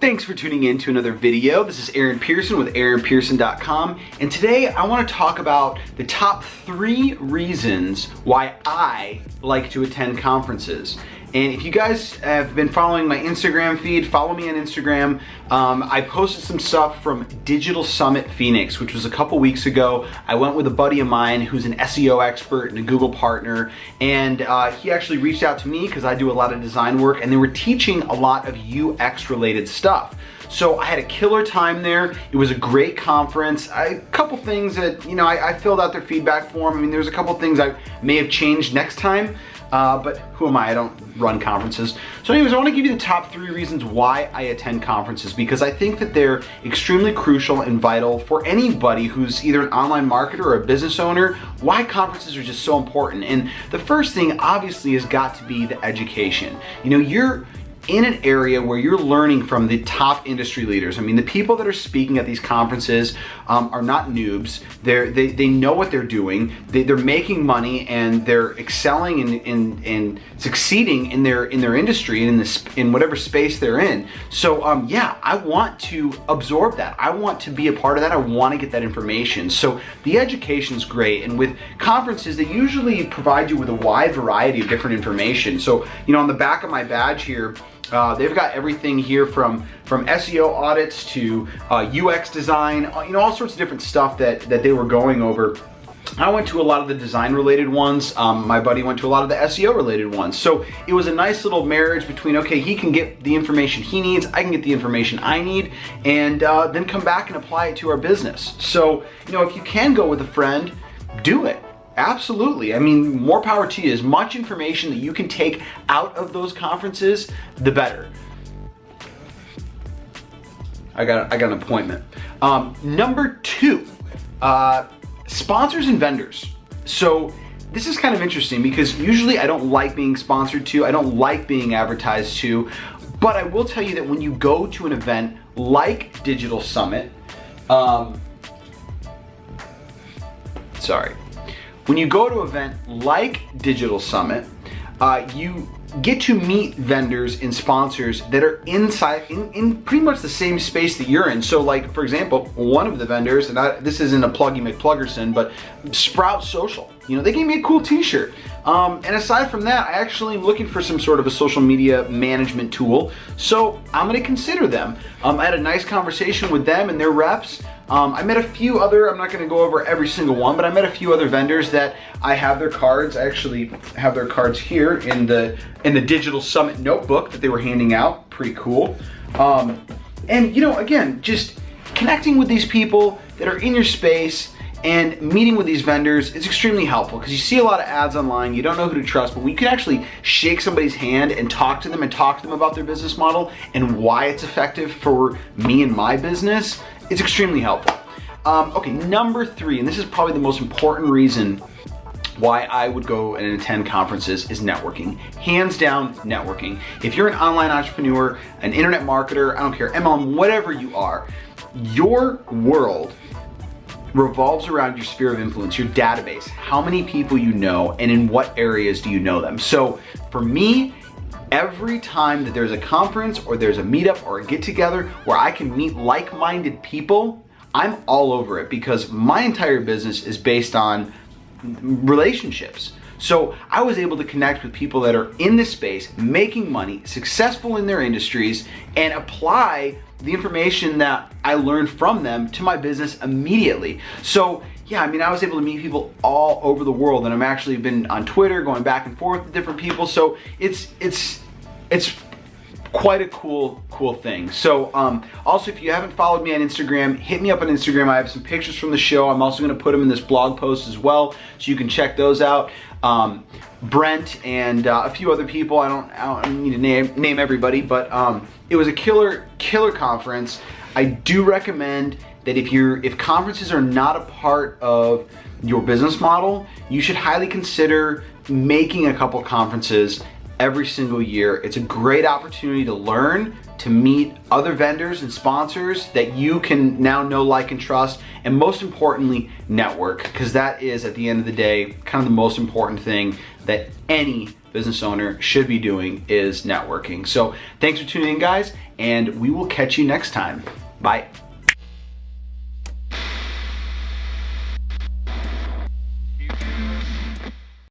Thanks for tuning in to another video. This is Pierson with AaronPearson.com, and today I want to talk about the top 3 reasons why I like to attend conferences. And if you guys have been following my Instagram feed, follow me on Instagram. I posted some stuff from Digital Summit Phoenix, which was a couple weeks ago. I went with a buddy of mine who's an SEO expert and a Google partner, and he actually reached out to me because I do a lot of design work, and they were teaching a lot of UX related stuff. So I had a killer time there. It was a great conference. A couple things that, I filled out their feedback form. I mean, there's a couple things I may have changed next time. But who am I? I don't run conferences. So anyways, I want to give you the top 3 reasons why I attend conferences, because I think that they're extremely crucial and vital for anybody who's either an online marketer or a business owner, why conferences are just so important. And the first thing obviously has got to be the education. You're in an area where you're learning from the top industry leaders. I mean, the people that are speaking at these conferences are not noobs. They know what they're doing. They're making money and they're excelling and succeeding in their industry and in whatever space they're in. So yeah, I want to absorb that. I want to be a part of that. I want to get that information. So the education is great, and with conferences, they usually provide you with a wide variety of different information. So on the back of my badge here, they've got everything here from SEO audits to UX design, all sorts of different stuff that they were going over. I went to a lot of the design related ones. My buddy went to a lot of the SEO related ones. So it was a nice little marriage between, okay, he can get the information he needs, I can get the information I need, and then come back and apply it to our business. So, if you can go with a friend, do it. Absolutely. I mean, more power to you. As much information that you can take out of those conferences, the better. I got an appointment. Number 2, sponsors and vendors. So this is kind of interesting because usually I don't like being sponsored to, I don't like being advertised to, but I will tell you that when you go to an event like Digital Summit, when you go to an event like Digital Summit, you get to meet vendors and sponsors that are in pretty much the same space that you're in. So like, for example, one of the vendors, and this isn't a pluggy McPluggerson, but Sprout Social, they gave me a cool t-shirt. And aside from that, I actually am looking for some sort of a social media management tool. So I'm gonna consider them. I had a nice conversation with them and their reps. I met a few other, I'm not gonna go over every single one, but I met a few other vendors that I have their cards. I actually have their cards here in the Digital Summit notebook that they were handing out. Pretty cool. And again, just connecting with these people that are in your space and meeting with these vendors is extremely helpful, because you see a lot of ads online, you don't know who to trust, but when you can actually shake somebody's hand and talk to them about their business model and why it's effective for me and my business, it's extremely helpful. Okay, number 3, and this is probably the most important reason why I would go and attend conferences, is networking. Hands down, networking. If you're an online entrepreneur, an internet marketer, I don't care, MLM, whatever you are, your world revolves around your sphere of influence, your database, how many people you know, and in what areas do you know them. So for me, every time that there's a conference or there's a meetup or a get together where I can meet like-minded people, I'm all over it, because my entire business is based on relationships. So I was able to connect with people that are in this space, making money, successful in their industries, and apply the information that I learned from them to my business immediately. So yeah, I mean, I was able to meet people all over the world, and I'm actually been on Twitter going back and forth with different people. So it's quite a cool thing. So also, if you haven't followed me on Instagram, hit me up on Instagram. I have some pictures from the show. I'm also going to put them in this blog post as well, so you can check those out. Brent and a few other people. I don't need to name everybody, but it was a killer conference. I do recommend that if conferences are not a part of your business model, you should highly consider making a couple conferences every single year. It's a great opportunity to learn, to meet other vendors and sponsors that you can now know, like, and trust, and most importantly, network, because that is, at the end of the day, kind of the most important thing that any business owner should be doing is networking. So thanks for tuning in, guys, and we will catch you next time. Bye.